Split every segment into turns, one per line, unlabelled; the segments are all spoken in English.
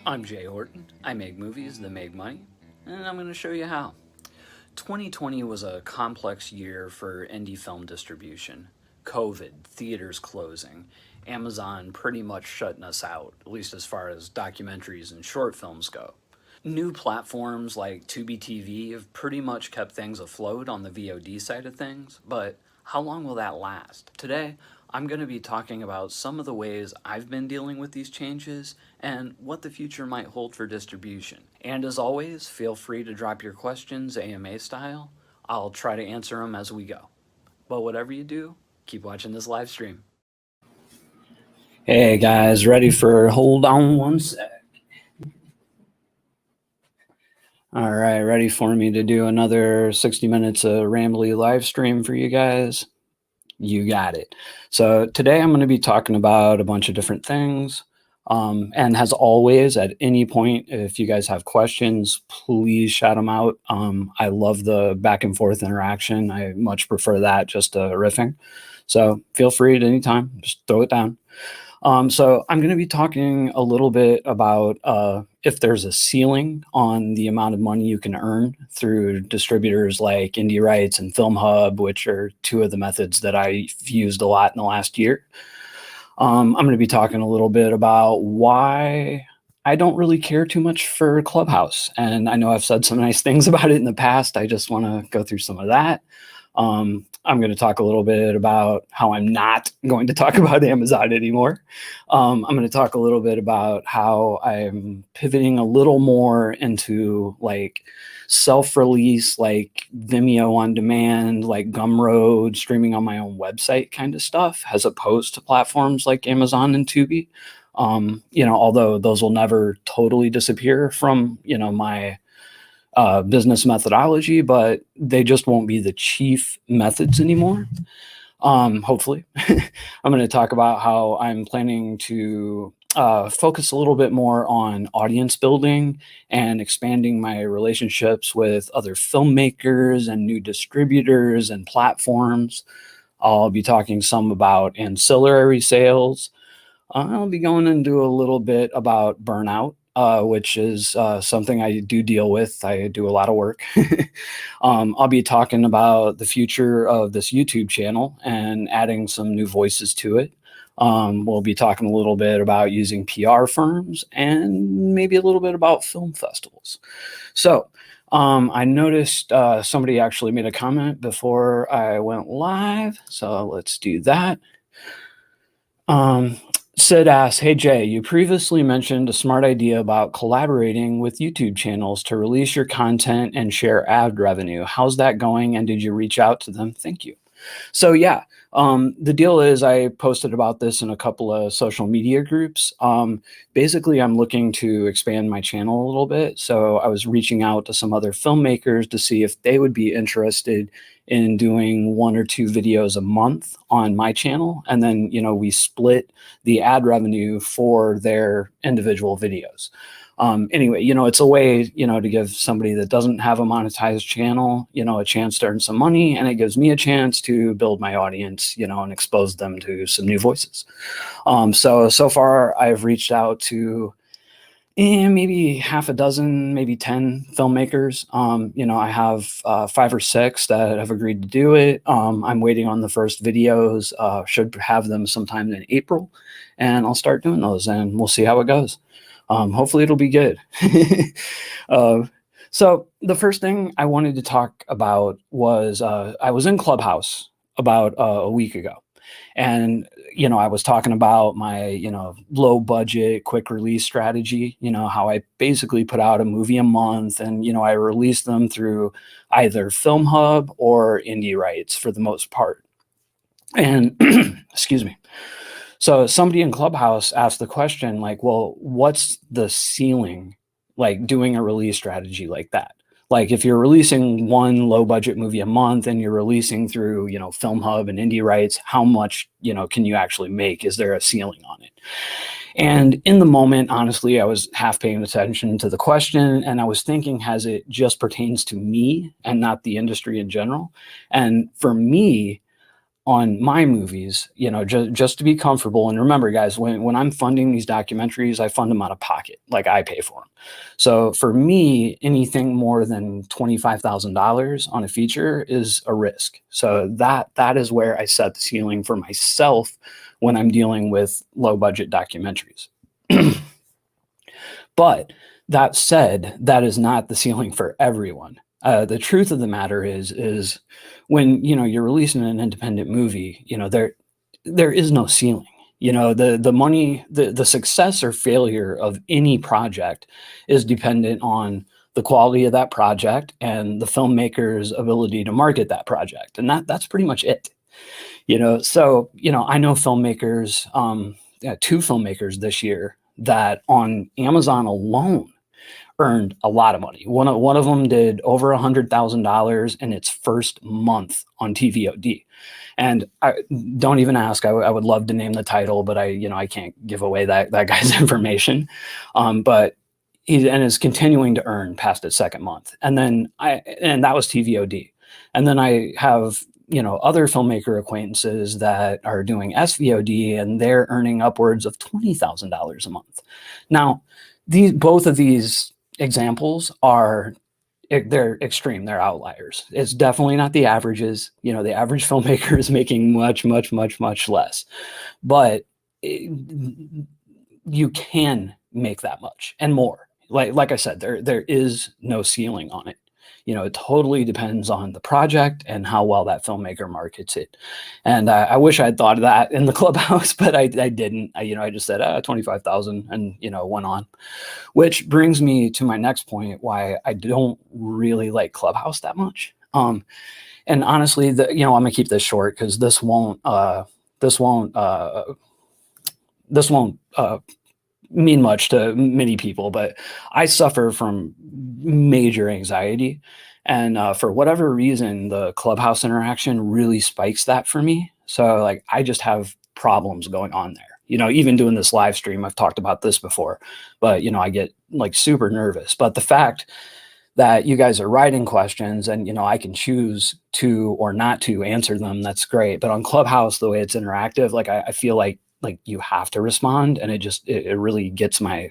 I'm Jay Horton. I make movies that make money, and I'm going to show you how. 2020 was a complex year for indie film distribution. COVID, theaters closing, Amazon pretty much shutting us out, at least as far as documentaries and short films go. New platforms like Tubi TV have pretty much kept things afloat on the VOD side of things, but how long will that last? Today, I'm going to be talking about some of the ways I've been dealing with these changes and what the future might hold for distribution. And as always, feel free to drop your questions AMA style. I'll try to answer them as we go. But whatever you do, keep watching this live stream. Hey guys, ready for hold on one sec. All right, ready for me to do another 60 minutes of rambly live stream for you guys? You got it. So today I'm going to be talking about a bunch of different things. And as always, at any point, if you guys have questions, please shout them out. I love the back and forth interaction. I much prefer that just to riffing. So feel free at any time, just throw it down. So I'm going to be talking a little bit about if there's a ceiling on the amount of money you can earn through distributors like Indie Rights and FilmHUB, which are two of the methods that I've used a lot in the last year. I'm going to be talking a little bit about why I don't really care too much for Clubhouse. And I know I've said some nice things about it in the past. I just want to go through some of that. I'm going to talk a little bit about how I'm not going to talk about Amazon anymore. I'm going to talk a little bit about how I'm pivoting a little more into like self-release, like Vimeo on demand, like Gumroad, streaming on my own website kind of stuff, as opposed to platforms like Amazon and Tubi. Although those will never totally disappear from, my business methodology, but they just won't be the chief methods anymore. Hopefully. I'm going to talk about how I'm planning to focus a little bit more on audience building and expanding my relationships with other filmmakers and new distributors and platforms. I'll be talking some about ancillary sales. I'll be going into a little bit about burnout, which is something I do deal with. I do a lot of work. I'll be talking about the future of this YouTube channel and adding some new voices to it. We'll be talking a little bit about using PR firms and maybe a little bit about film festivals. So I noticed somebody actually made a comment before I went live. So let's do that. Sid asks, hey Jay, you previously mentioned a smart idea about collaborating with YouTube channels to release your content and share ad revenue. How's that going? And did you reach out to them? Thank you. So yeah, the deal is I posted about this in a couple of social media groups. Basically, I'm looking to expand my channel a little bit. So I was reaching out to some other filmmakers to see if they would be interested in doing 1 or 2 videos a month on my channel. And then, we split the ad revenue for their individual videos. Anyway, it's a way, to give somebody that doesn't have a monetized channel, a chance to earn some money, and it gives me a chance to build my audience, and expose them to some new voices. So far I've reached out to maybe half a dozen, maybe 10 filmmakers. I have 5 or 6 that have agreed to do it. I'm waiting on the first videos, should have them sometime in April, and I'll start doing those and we'll see how it goes. Hopefully it'll be good. So the first thing I wanted to talk about was I was in Clubhouse about a week ago. And, I was talking about my, low budget, quick release strategy, how I basically put out a movie a month and, I release them through either FilmHUB or Indie Rights for the most part. And excuse me. So somebody in Clubhouse asked the question like, well, what's the ceiling, like doing a release strategy like that? Like if you're releasing one low budget movie a month and you're releasing through, FilmHUB and Indie Rights, how much, can you actually make? Is there a ceiling on it? And in the moment, honestly, I was half paying attention to the question and I was thinking, has it just pertains to me and not the industry in general? And for me, on my movies, just to be comfortable. And remember, guys, when I'm funding these documentaries, I fund them out of pocket, like I pay for them. So for me, anything more than $25,000 on a feature is a risk. So that is where I set the ceiling for myself when I'm dealing with low budget documentaries. But that said, that is not the ceiling for everyone. The truth of the matter is when you're releasing an independent movie, there is no ceiling. The money, the success or failure of any project is dependent on the quality of that project and the filmmaker's ability to market that project, and that's pretty much it. So I know filmmakers, 2 filmmakers this year that on Amazon alone earned a lot of money. One of them did over $100,000 in its first month on TVOD. And don't even ask. I would love to name the title, but I can't give away that guy's information. But he is continuing to earn past its second month. And that was TVOD. And then I have other filmmaker acquaintances that are doing SVOD, and they're earning upwards of $20,000 a month. Now, both of these examples they're extreme, they're outliers. It's definitely not the averages. The average filmmaker is making much, much, much, much less, but you can make that much and more. Like I said, there is no ceiling on it. It totally depends on the project and how well that filmmaker markets it. And I wish I'd thought of that in the Clubhouse, but I didn't. I just said 25,000 and went on. Which brings me to my next point, why I don't really like Clubhouse that much. And honestly, I'm gonna keep this short because this won't mean much to many people, but I suffer from major anxiety. And for whatever reason, the Clubhouse interaction really spikes that for me. So I just have problems going on there. Even doing this live stream, I've talked about this before, but I get super nervous. But the fact that you guys are writing questions and I can choose to or not to answer them, that's great. But on Clubhouse, the way it's interactive, I feel like you have to respond, and it really gets my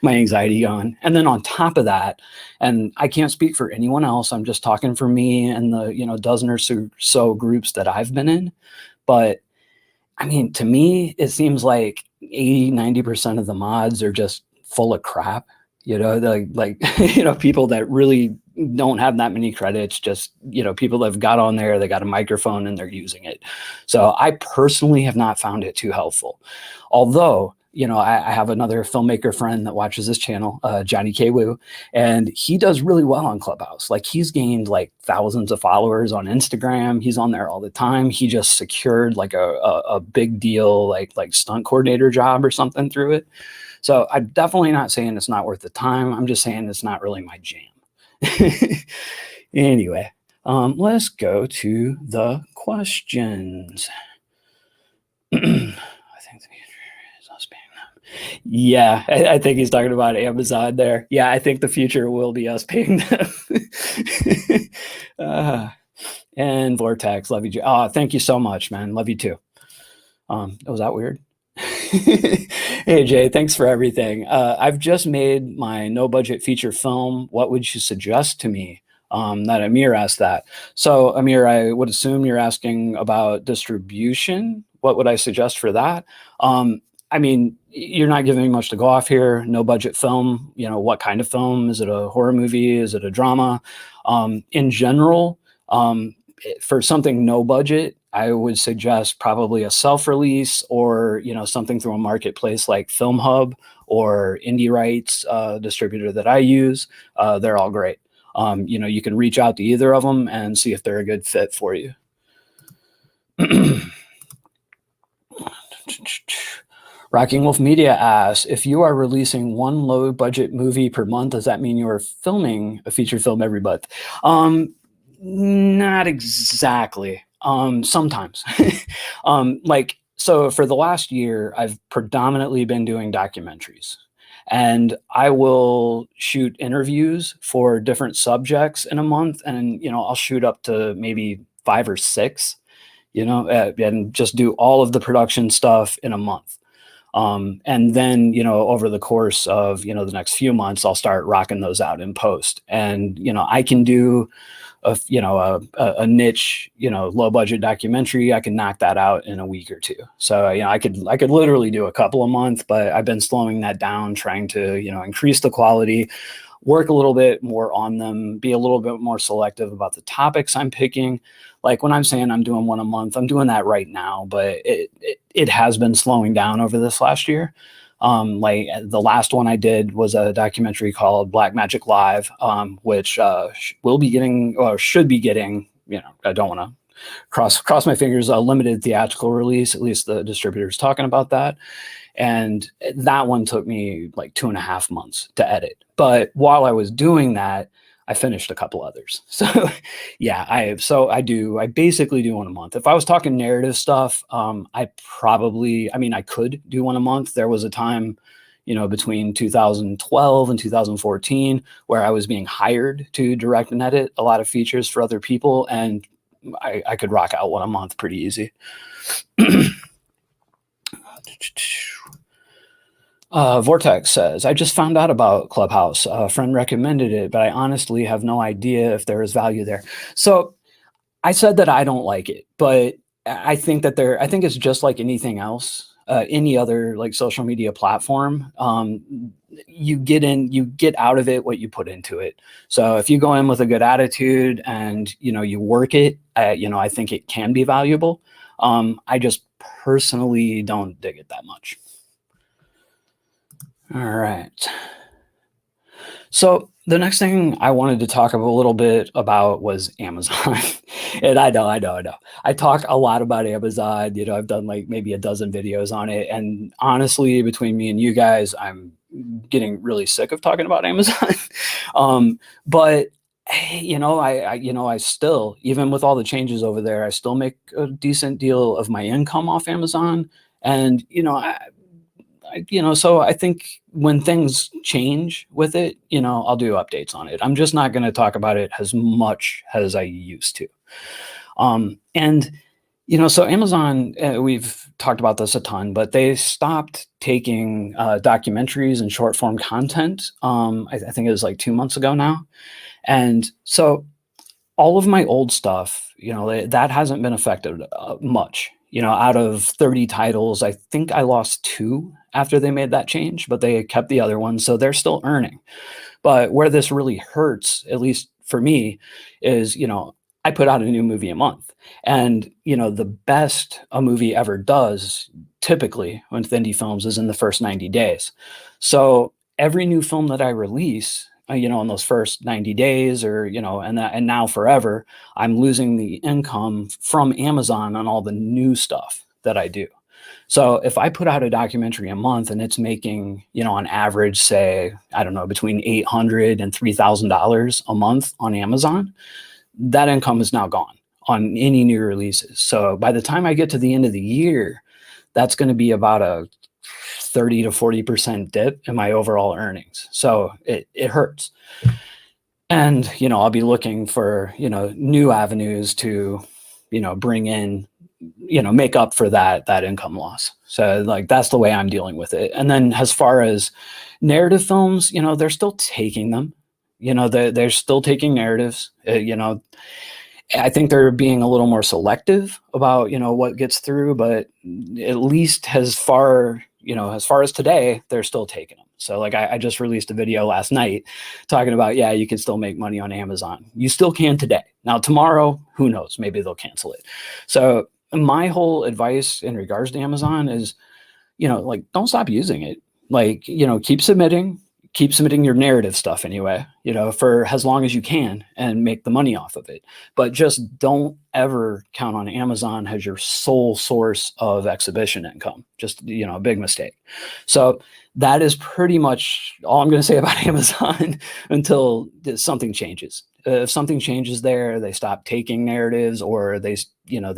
my anxiety going. And then on top of that, and I can't speak for anyone else, I'm just talking for me and the dozen or so groups that I've been in, but I mean, to me, it seems like 80-90% of the mods are just full of crap. People that really don't have that many credits, just people that have got on there, they got a microphone and they're using it. So I personally have not found it too helpful. Although I have another filmmaker friend that watches this channel, Johnny K. Woo, and he does really well on Clubhouse. He's gained thousands of followers on Instagram. He's on there all the time. He just secured a big deal, like stunt coordinator job or something through it. So I'm definitely not saying it's not worth the time. I'm just saying it's not really my jam. Anyway, let's go to the questions. I think yeah, I think he's talking about Amazon there. Yeah, I think the future will be us paying them. And Vortex, love you. Oh, thank you so much, man. Love you too. Was that weird? Hey Jay, thanks for everything. I've just made my no budget feature film. What would you suggest to me? That Amir asked that. So Amir, I would assume you're asking about distribution. What would I suggest for that? I mean, you're not giving me much to go off here. No budget film. What kind of film? Is it a horror movie? Is it a drama? In general, for something no budget, I would suggest probably a self-release or, something through a marketplace like FilmHUB or Indie Rights distributor that I use. They're all great. You can reach out to either of them and see if they're a good fit for you. Rocking Wolf Media asks, if you are releasing one low budget movie per month, does that mean you're filming a feature film every month? Not exactly. Sometimes. So for the last year, I've predominantly been doing documentaries, and I will shoot interviews for different subjects in a month. And, I'll shoot up to maybe 5 or 6, and just do all of the production stuff in a month. And then, over the course of, the next few months, I'll start rocking those out in post. And, I can do a niche, low budget documentary. I can knock that out in a week or two. So, I could literally do a couple a month, but I've been slowing that down, trying to, increase the quality, work a little bit more on them, be a little bit more selective about the topics I'm picking. Like when I'm saying I'm doing one a month, I'm doing that right now, but it has been slowing down over this last year. Like the last one I did was a documentary called Black Magic Live, which will be getting, or should be getting, I don't want to cross my fingers, a limited theatrical release. At least the distributor's talking about that. And that one took me like 2.5 months to edit. But while I was doing that, I finished a couple others. So yeah, I basically do one a month. If I was talking narrative stuff, I could do one a month. There was a time, between 2012 and 2014 where I was being hired to direct and edit a lot of features for other people. And I could rock out one a month pretty easy. Vortex says, I just found out about Clubhouse. A friend recommended it, but I honestly have no idea if there is value there. So I said that I don't like it, but I think it's just like anything else, any other like social media platform. You get out of it what you put into it. So if you go in with a good attitude and, you work it, I think it can be valuable. I just personally don't dig it that much. All right. So the next thing I wanted to talk a little bit about was Amazon. And I know. I talk a lot about Amazon. I've done like maybe a dozen videos on it. And honestly, between me and you guys, I'm getting really sick of talking about Amazon. But I still, even with all the changes over there, I still make a decent deal of my income off Amazon. And, so I think when things change with it, I'll do updates on it. I'm just not going to talk about it as much as I used to. So Amazon, we've talked about this a ton, but they stopped taking documentaries and short form content. I think it was like 2 months ago now. And so all of my old stuff, that hasn't been affected much. Out of 30 titles, I think I lost 2 after they made that change, but they kept the other ones. So they're still earning. But where this really hurts, at least for me, is, I put out a new movie a month. And, the best a movie ever does, typically, with indie films, is in the first 90 days. So every new film that I release, in those first 90 days or, and now forever, I'm losing the income from Amazon on all the new stuff that I do. So if I put out a documentary a month and it's making, on average, say, I don't know, between $800 and $3,000 a month on Amazon, that income is now gone on any new releases. So by the time I get to the end of the year, that's going to be about a 30 to 40% dip in my overall earnings. So it hurts. And, I'll be looking for, new avenues to, bring in, make up for that income loss. So like, that's the way I'm dealing with it. And then as far as narrative films, they're still taking them, they're still taking narratives, I think they're being a little more selective about, what gets through, but at least as far as today, they're still taking them. So like I just released a video last night talking about, yeah, you can still make money on Amazon. You still can today. Now tomorrow, who knows? Maybe they'll cancel it. So my whole advice in regards to Amazon is, like, don't stop using it. Like, keep submitting your narrative stuff anyway, for as long as you can and make the money off of it. But just don't ever count on Amazon as your sole source of exhibition income. Just, a big mistake. So that is pretty much all I'm going to say about Amazon until something changes. If something changes there, they stop taking narratives, or they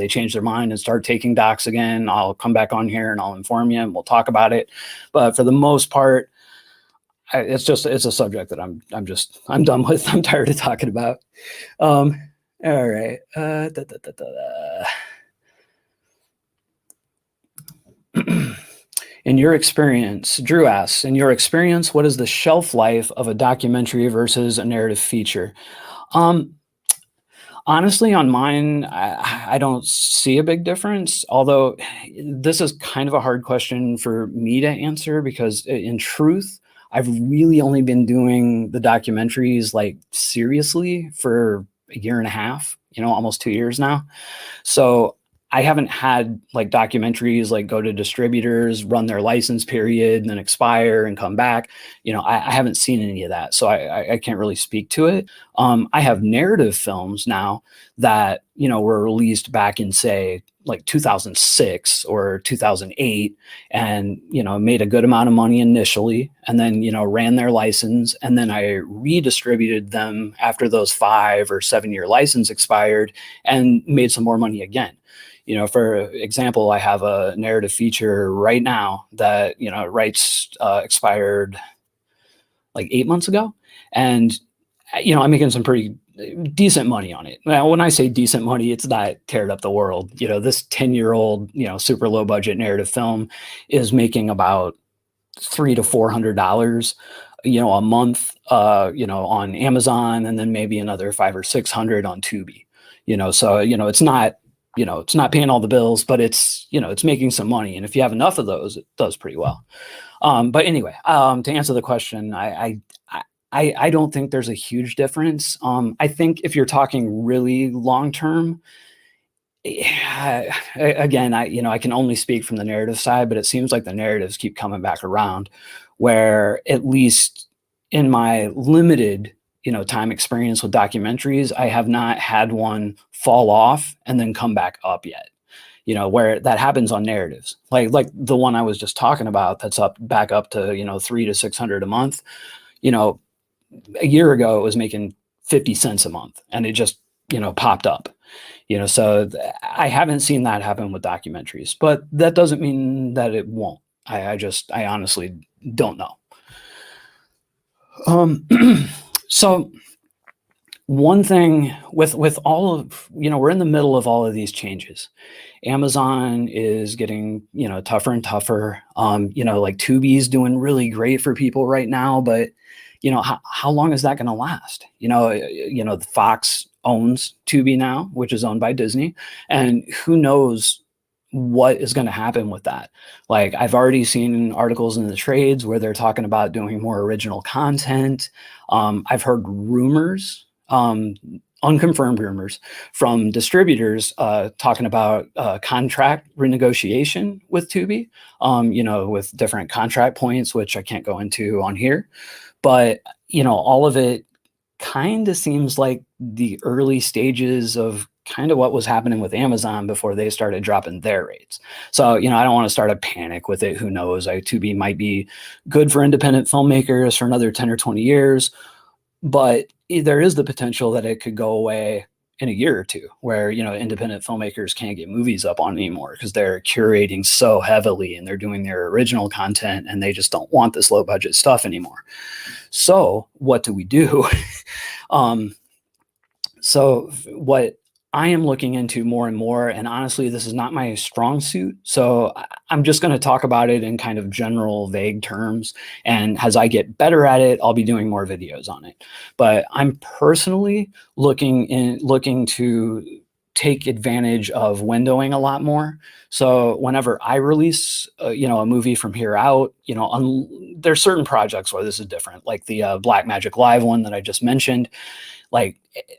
change their mind and start taking docs again, I'll come back on here and I'll inform you and we'll talk about it. But for the most part, it's a subject that I'm done with. I'm tired of talking about. All right. In your experience, Drew asks, in your experience, what is the shelf life of a documentary versus a narrative feature? Um, Honestly, on mine, I don't see a big difference, although this is kind of a hard question for me to answer because in truth, I've really only been doing the documentaries like seriously for a year and a half, almost 2 years now. So I haven't had like documentaries like go to distributors, run their license period, and then expire and come back. I haven't seen any of that, so I can't really speak to it. I have narrative films now that were released back in say like 2006 or 2008, and made a good amount of money initially, and then ran their license, and then I redistributed them after those 5 or 7 year license expired, and made some more money again. For example, I have a narrative feature right now that, rights expired like 8 months ago. And, I'm making some pretty decent money on it. Now, when I say decent money, it's not tearing up the world. This 10-year-old, super low budget narrative film is making about $300 to $400, a month, on Amazon, and then maybe another 500 or 600 on Tubi. So, it's not paying all the bills, but it's making some money. And if you have enough of those, it does pretty well. But anyway, to answer the question, I don't think there's a huge difference. I think if you're talking really long term, again, I can only speak from the narrative side, but it seems like the narratives keep coming back around, where at least in my limited time experience with documentaries, I have not had one fall off and then come back up yet. Where that happens on narratives, like the one I was just talking about, that's back up to 300 to 600 a month. A year ago it was making 50 cents a month, and it just popped up. So I haven't seen that happen with documentaries, but that doesn't mean that it won't. I honestly don't know. So one thing with all of, we're in the middle of all of these changes. Amazon is getting, tougher and tougher. Like Tubi's doing really great for people right now, but how long is that going to last? The Fox owns Tubi now, which is owned by Disney, and who knows what is going to happen with that. Like, I've already seen articles in the trades where they're talking about doing more original content. I've heard rumors, unconfirmed rumors from distributors talking about contract renegotiation with Tubi, with different contract points, which I can't go into on here. But, all of it kind of seems like the early stages of kind of what was happening with Amazon before they started dropping their rates. So, I don't want to start a panic with it. Who knows? Tubi might be good for independent filmmakers for another 10 or 20 years, but there is the potential that it could go away in a year or two, where, independent filmmakers can't get movies up on anymore because they're curating so heavily and they're doing their original content, and they just don't want this low budget stuff anymore. So what do we do? So what I am looking into more and more, and honestly, this is not my strong suit, so I'm just going to talk about it in kind of general, vague terms. And as I get better at it, I'll be doing more videos on it. But I'm personally looking to take advantage of windowing a lot more. So whenever I release, a movie from here out, there's certain projects where this is different, like the Black Magic Live one that I just mentioned. Like,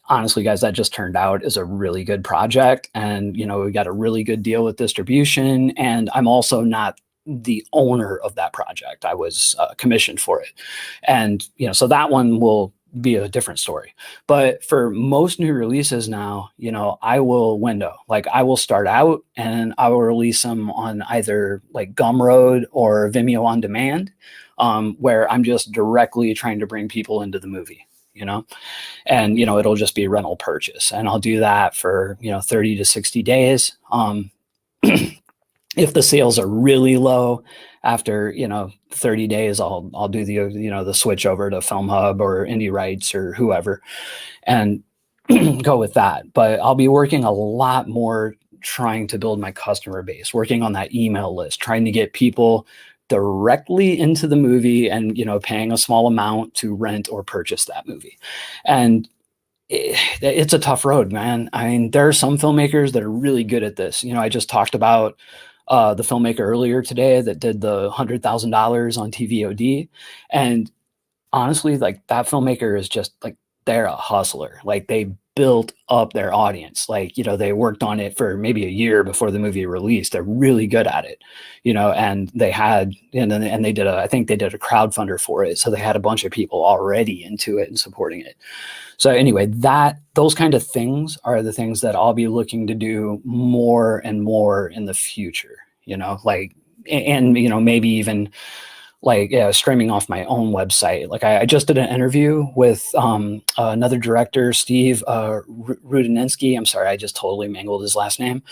honestly, guys, that just turned out as a really good project, and we got a really good deal with distribution. And I'm also not the owner of that project. I was commissioned for it, and so that one will be a different story. But for most new releases now, I will window. Like, I will start out and I will release them on either like Gumroad or Vimeo on demand, where I'm just directly trying to bring people into the movie. And it'll just be a rental purchase, and I'll do that for 30 to 60 days. If the sales are really low after 30 days, I'll do the switch over to FilmHUB or Indie Rights or whoever, and go with that. But I'll be working a lot more trying to build my customer base, working on that email list, trying to get people directly into the movie and, paying a small amount to rent or purchase that movie. And it's a tough road, man. I mean, there are some filmmakers that are really good at this. I just talked about the filmmaker earlier today that did the $100,000 on TVOD. And honestly, like, that filmmaker is just like, they're a hustler. Like, they built up their audience. Like, they worked on it for maybe a year before the movie released. They're really good at it, and they had, and they did I think they did a crowdfunder for it. So they had a bunch of people already into it and supporting it. So anyway, those kind of things are the things that I'll be looking to do more and more in the future, like, and, maybe even like streaming off my own website. Like, I just did an interview with another director, Steve Rudinensky. I'm sorry, I just totally mangled his last name.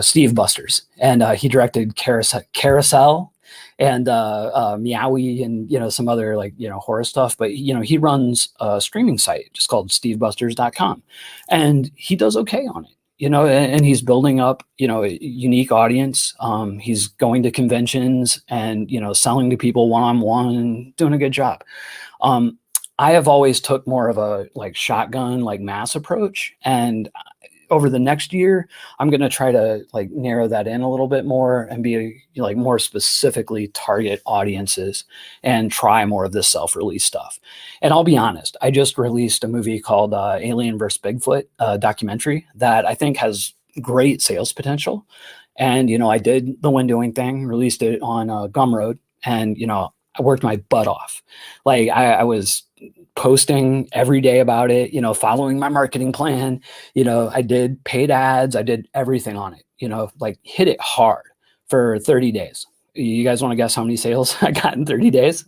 Steve Busters. And he directed Carousel and Meowie and, some other, like, horror stuff. But, he runs a streaming site just called stevebusters.com. And he does okay on it. And he's building up, a unique audience. He's going to conventions and, selling to people one-on-one, doing a good job. I have always took more of a like shotgun, like mass approach. And over the next year, I'm going to try to like narrow that in a little bit more and be like more specifically target audiences and try more of this self-release stuff. And I'll be honest, I just released a movie called Alien vs. Bigfoot, documentary that I think has great sales potential. And, I did the windowing thing, released it on Gumroad, and, I worked my butt off. Like, I was posting every day about it, following my marketing plan. I did paid ads. I did everything on it, like hit it hard for 30 days. You guys want to guess how many sales I got in 30 days?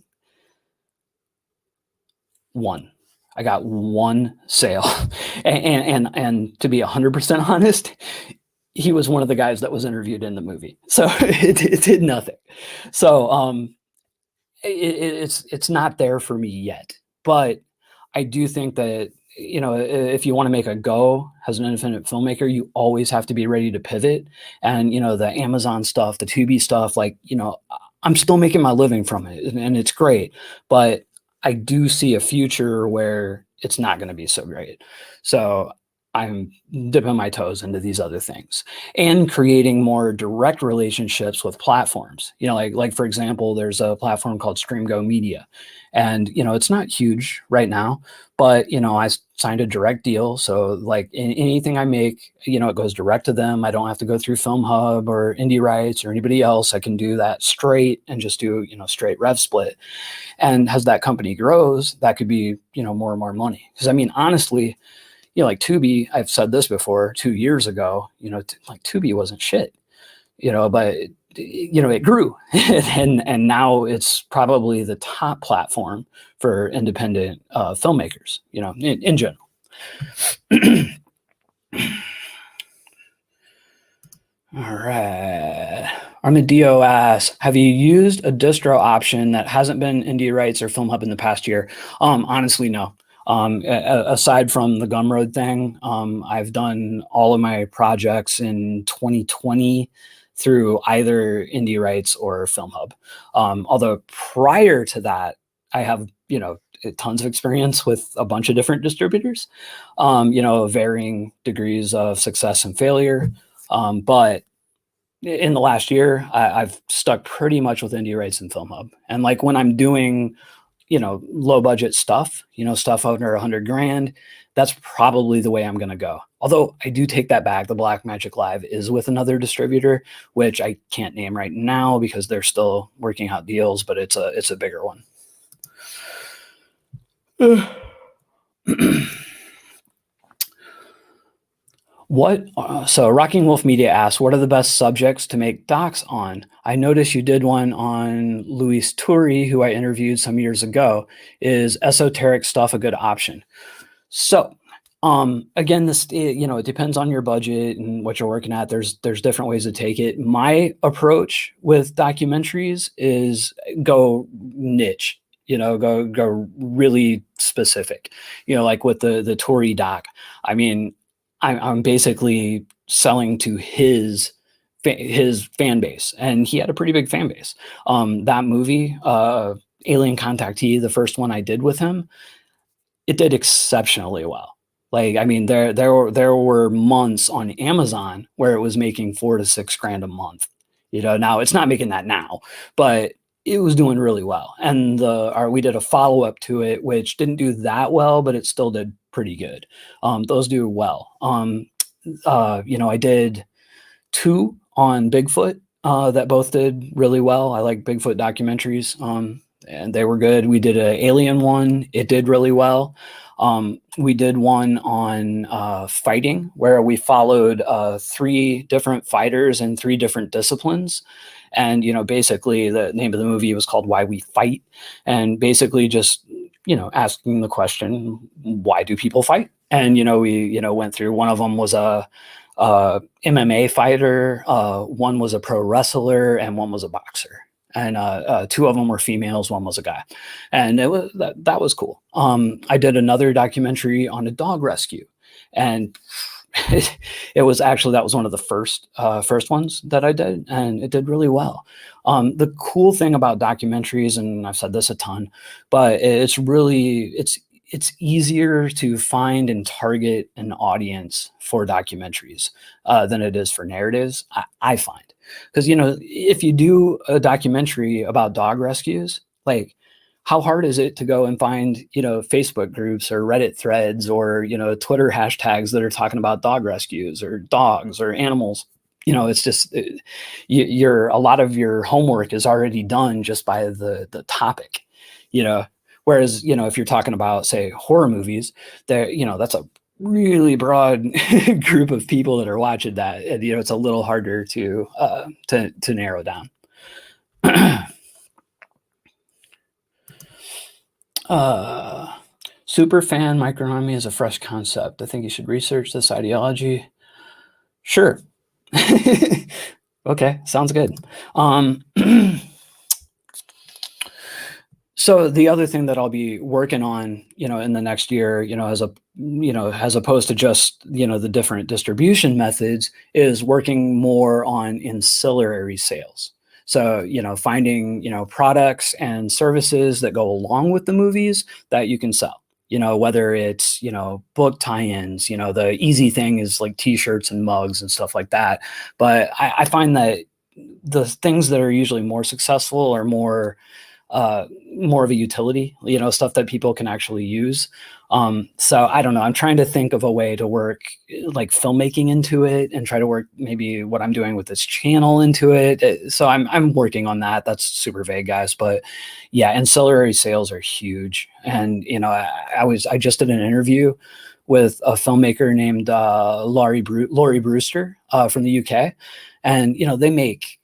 One. I got one sale. And to be 100% honest, he was one of the guys that was interviewed in the movie. So it did nothing. So it's not there for me yet. But I do think that, if you want to make a go as an independent filmmaker, you always have to be ready to pivot. And, the Amazon stuff, the Tubi stuff, like, I'm still making my living from it and it's great. But I do see a future where it's not going to be so great. So I'm dipping my toes into these other things and creating more direct relationships with platforms. Like for example, there's a platform called StreamGo Media, and it's not huge right now, but I signed a direct deal. So like anything I make, it goes direct to them. I don't have to go through FilmHUB or Indie Rights or anybody else. I can do that straight and just do straight rev split. And as that company grows, that could be more and more money. Because I mean, honestly, like Tubi, I've said this before, 2 years ago, like Tubi wasn't shit, but it grew and now it's probably the top platform for independent filmmakers, in general. All right. Armadillo asks, have you used a distro option that hasn't been Indie Rights or FilmHUB in the past year? Honestly, no. Aside from the Gumroad thing, I've done all of my projects in 2020 through either Indie Rights or FilmHUB. Although prior to that, I have, tons of experience with a bunch of different distributors, varying degrees of success and failure. But in the last year, I've stuck pretty much with Indie Rights and FilmHUB. And like when I'm doing low budget stuff, stuff under 100 grand, that's probably the way I'm going to go. Although I do take that back. The Black Magic Live is with another distributor, which I can't name right now because they're still working out deals, but it's a bigger one. So Rocking Wolf Media asks, what are the best subjects to make docs on? I noticed you did one on Luis Turi, who I interviewed some years ago. Is esoteric stuff a good option? So again, this, it depends on your budget and what you're working at. There's different ways to take it. My approach with documentaries is go niche, go really specific, like with the Tory doc. I mean, I'm basically selling to his his fan base, and he had a pretty big fan base. That movie, Alien Contactee, the first one I did with him, it did exceptionally well. Like, I mean, there were months on Amazon where it was making $4 to $6 grand a month. Now it's not making that now, but it was doing really well. And we did a follow-up to it, which didn't do that well, but it still did pretty good. Those do well. I did 2 on Bigfoot that both did really well. I like Bigfoot documentaries, and they were good. We did an alien one. It did really well. We did one on fighting, where we followed 3 different fighters in 3 different disciplines. And, basically the name of the movie was called Why We Fight. And basically just, asking the question, why do people fight? And, we, went through, one of them was a MMA fighter, one was a pro wrestler, and one was a boxer. And 2 of them were females, one was a guy. And it was that was cool. I did another documentary on a dog rescue, and it was actually, that was one of the first ones that I did, and it did really well. The cool thing about documentaries, and I've said this a ton, but it's easier to find and target an audience for documentaries than it is for narratives, I find. Because, if you do a documentary about dog rescues, like, how hard is it to go and find, Facebook groups or Reddit threads or, Twitter hashtags that are talking about dog rescues or dogs or animals? It's just, a lot of your homework is already done just by the topic, whereas, if you're talking about, say, horror movies, that's a really broad group of people that are watching that. And, it's a little harder to narrow down. Superfan microeconomy is a fresh concept. I think you should research this ideology. Sure. Okay, sounds good. So the other thing that I'll be working on, in the next year, as opposed to just, the different distribution methods, is working more on ancillary sales. So, finding, products and services that go along with the movies that you can sell, whether it's, book tie-ins, the easy thing is like t-shirts and mugs and stuff like that. But I find that the things that are usually more successful are more of a utility, stuff that people can actually use. So I don't know, I'm trying to think of a way to work like filmmaking into it and try to work maybe what I'm doing with this channel into it. So I'm working on that. That's super vague, guys. But yeah, ancillary sales are huge. And, I just did an interview with a filmmaker named Laurie Brewster from the UK. And, they make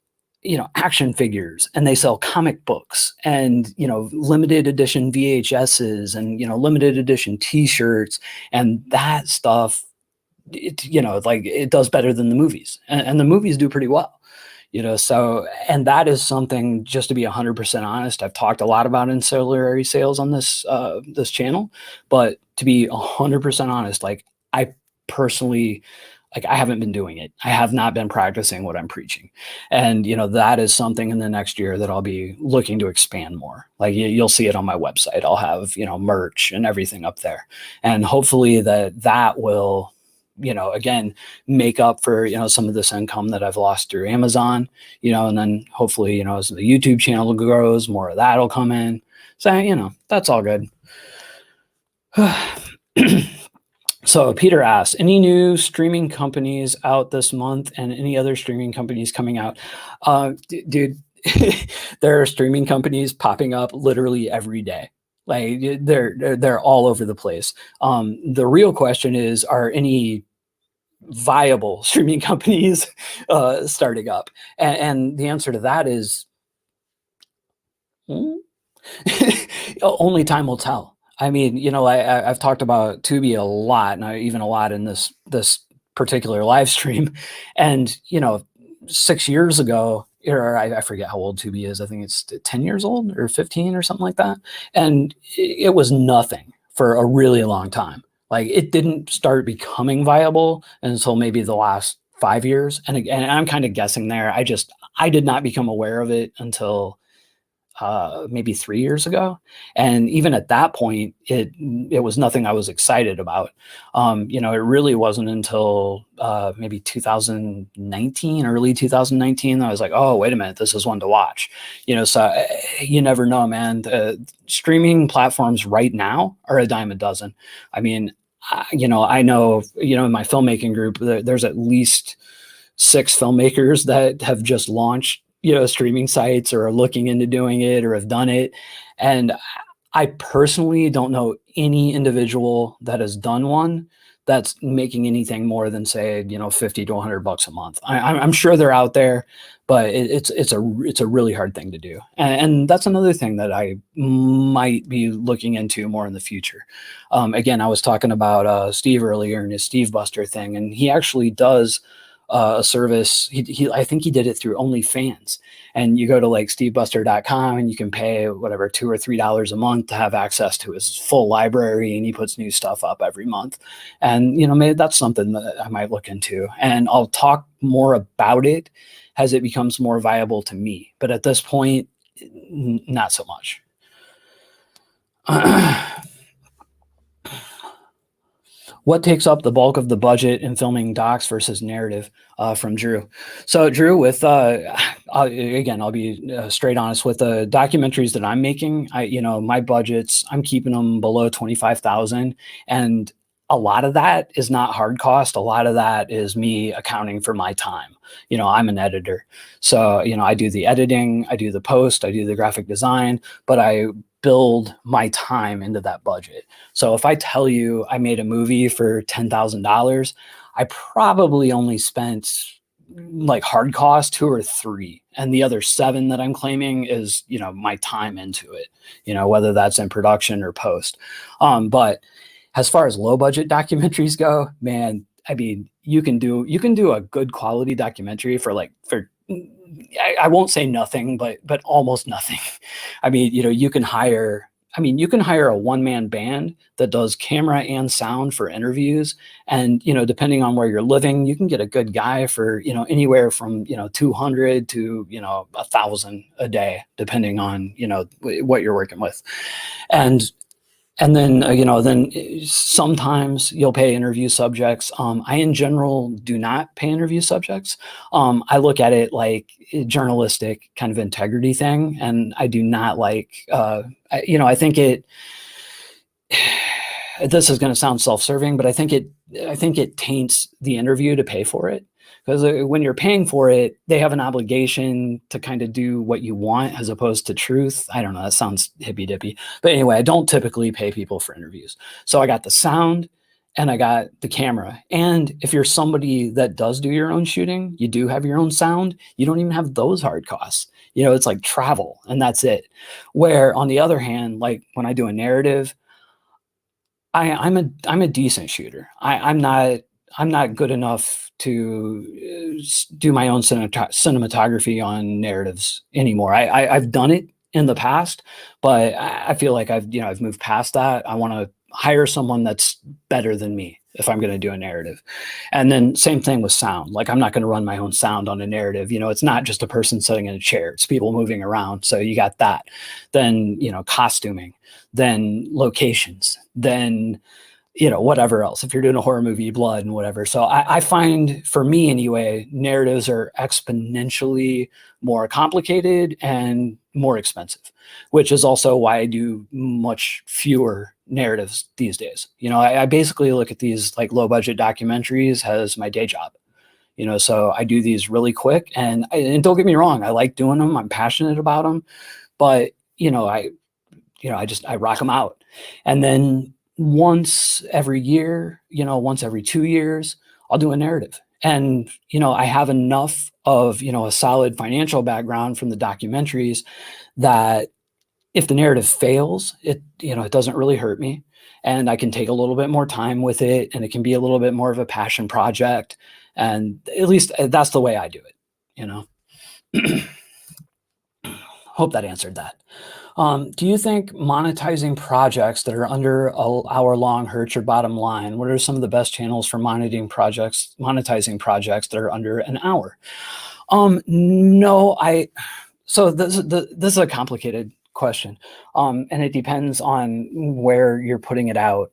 action figures, and they sell comic books and, limited edition VHSs and, limited edition t-shirts, and that stuff, it does better than the movies, and the movies do pretty well, so, and that is something, just to be 100% honest, I've talked a lot about ancillary sales on this channel, but to be 100% honest, I personally, I haven't been doing it. I have not been practicing what I'm preaching. And, that is something in the next year that I'll be looking to expand more. Like, you'll see it on my website. I'll have, merch and everything up there. And hopefully that will, again, make up for, some of this income that I've lost through Amazon, and then hopefully, as the YouTube channel grows, more of that'll come in. So, that's all good. So Peter asks, any new streaming companies out this month and any other streaming companies coming out? Dude, there are streaming companies popping up literally every day. Like, they're all over the place. The real question is, are any viable streaming companies starting up? And the answer to that is only time will tell. I mean, I've talked about Tubi a lot, and even a lot in this particular live stream. And 6 years ago, or I forget how old Tubi is. I think it's 10 years old or 15 or something like that. And it was nothing for a really long time. Like, it didn't start becoming viable until maybe the last 5 years. And I'm kind of guessing there. I did not become aware of it until maybe 3 years ago. And even at that point, it was nothing I was excited about. It really wasn't until maybe 2019, early 2019, that I was like, oh, wait a minute, this is one to watch. So you never know, man. Streaming platforms right now are a dime a dozen. I mean, I know, in my filmmaking group, there's at least 6 filmmakers that have just launched streaming sites or are looking into doing it or have done it. And I personally don't know any individual that has done one that's making anything more than, say, 50 to $100 a month. I'm sure they're out there, but it's a really hard thing to do. And that's another thing that I might be looking into more in the future. Again, I was talking about Steve earlier and his Steve Buster thing, and he actually does a service. I think he did it through OnlyFans, and you go to like stevebuster.com and you can pay whatever $2 or $3 a month to have access to his full library, and he puts new stuff up every month. And maybe that's something that I might look into, and I'll talk more about it as it becomes more viable to me. But at this point, not so much. What takes up the bulk of the budget in filming docs versus narrative? From Drew. So Drew, with I'll be straight honest with the documentaries that I'm making. My budgets, I'm keeping them below 25,000, and a lot of that is not hard cost. A lot of that is me accounting for my time. I'm an editor, so I do the editing, I do the post, I do the graphic design, but I build my time into that budget. So if I tell you I made a movie for $10,000, I probably only spent like hard cost 2 or 3, and the other 7 that I'm claiming is my time into it. Whether that's in production or post. But as far as low budget documentaries go, man, I mean, you can do a good quality documentary for I won't say nothing, but almost nothing. I mean, you can hire a one-man band that does camera and sound for interviews. And, depending on where you're living, you can get a good guy for, anywhere from, 200 to, 1,000 a day, depending on, what you're working with. And then, then sometimes you'll pay interview subjects. I, in general, do not pay interview subjects. I look at it like a journalistic kind of integrity thing. And I do not like, I think this is going to sound self-serving, but I think it taints the interview to pay for it. Because when you're paying for it, they have an obligation to kind of do what you want as opposed to truth. I don't know. That sounds hippy-dippy. But anyway, I don't typically pay people for interviews. So I got the sound and I got the camera. And if you're somebody that does do your own shooting, you do have your own sound, you don't even have those hard costs. It's like travel and that's it. Where on the other hand, like when I do a narrative, I'm a decent shooter. I'm not good enough to do my own cinematography on narratives anymore. I've done it in the past, but I feel like I've moved past that. I want to hire someone that's better than me if I'm going to do a narrative. And then same thing with sound. Like I'm not going to run my own sound on a narrative. It's not just a person sitting in a chair, it's people moving around. So you got that. Then, costuming, then locations, then whatever else, if you're doing a horror movie, blood and whatever. So I find, for me anyway, narratives are exponentially more complicated and more expensive, which is also why I do much fewer narratives these days. I basically look at these like low budget documentaries as my day job. So I do these really quick, and don't get me wrong, I like doing them. I'm passionate about them, but I rock them out. And then once every year, once every 2 years, I'll do a narrative. And, I have enough of, a solid financial background from the documentaries that if the narrative fails, it doesn't really hurt me. And I can take a little bit more time with it, and it can be a little bit more of a passion project. And at least that's the way I do it, Hope that answered that. Do you think monetizing projects that are under an hour long hurts your bottom line? What are some of the best channels for monetizing projects that are under an hour? No, so this is a complicated question. And it depends on where you're putting it out.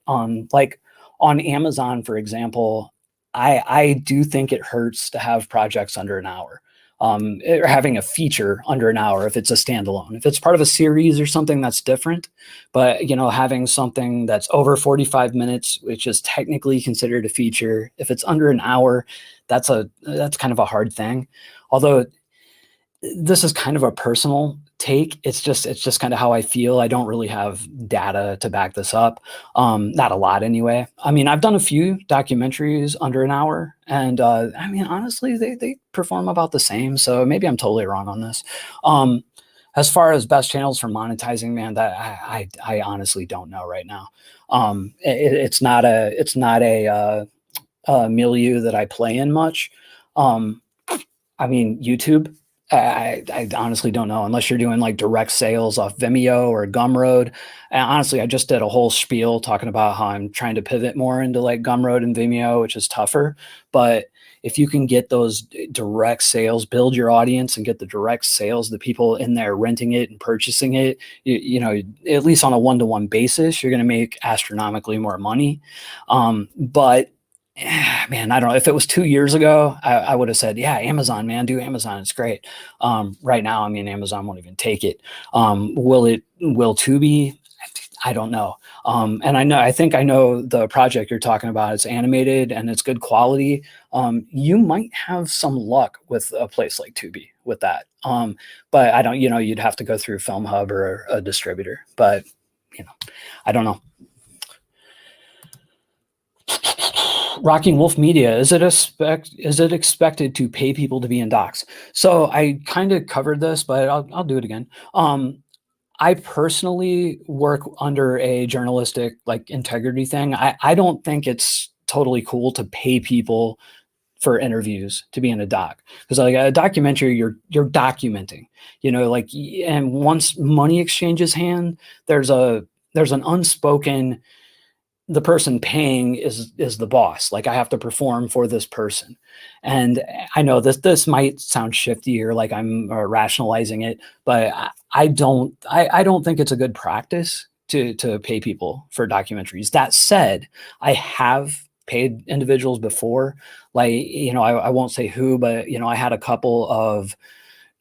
Like on Amazon, for example, I do think it hurts to have projects under an hour. Or having a feature under an hour if it's a standalone. If it's part of a series or something, that's different. But having something that's over 45 minutes, which is technically considered a feature, if it's under an hour, that's kind of a hard thing. Although this is kind of a personal take. It's just kind of how I feel. I don't really have data to back this up. Not a lot anyway. I mean, I've done a few documentaries under an hour, and I mean, honestly, they perform about the same. So maybe I'm totally wrong on this. As far as best channels for monetizing, man, that I honestly don't know right now. It's not a milieu that I play in much. I mean, YouTube. I honestly don't know unless you're doing like direct sales off Vimeo or Gumroad. And honestly, I just did a whole spiel talking about how I'm trying to pivot more into like Gumroad and Vimeo, which is tougher. But if you can get those direct sales, build your audience and get the direct sales, the people in there renting it and purchasing it, you know, at least on a one-to-one basis, you're going to make astronomically more money. But man, I don't know. If it was 2 years ago, I would have said, yeah, Amazon, man, do Amazon. It's great. Right now, I mean, Amazon won't even take it. Will Tubi? I don't know. And I think I know the project you're talking about. It's animated and it's good quality. You might have some luck with a place like Tubi with that. But I don't, you'd have to go through FilmHUB or a distributor, but I don't know. Rocking Wolf Media, is it expected to pay people to be in docs? So I kind of covered this, but I'll do it again. I personally work under a journalistic like integrity thing. I don't think it's totally cool to pay people for interviews to be in a doc, because like a documentary, you're documenting, and once money exchanges hand, there's an unspoken, the person paying is the boss. Like I have to perform for this person. And I know this might sound shifty or like I'm rationalizing it, but I don't think it's a good practice to pay people for documentaries. That said, I have paid individuals before, like, I won't say who, but I had a couple of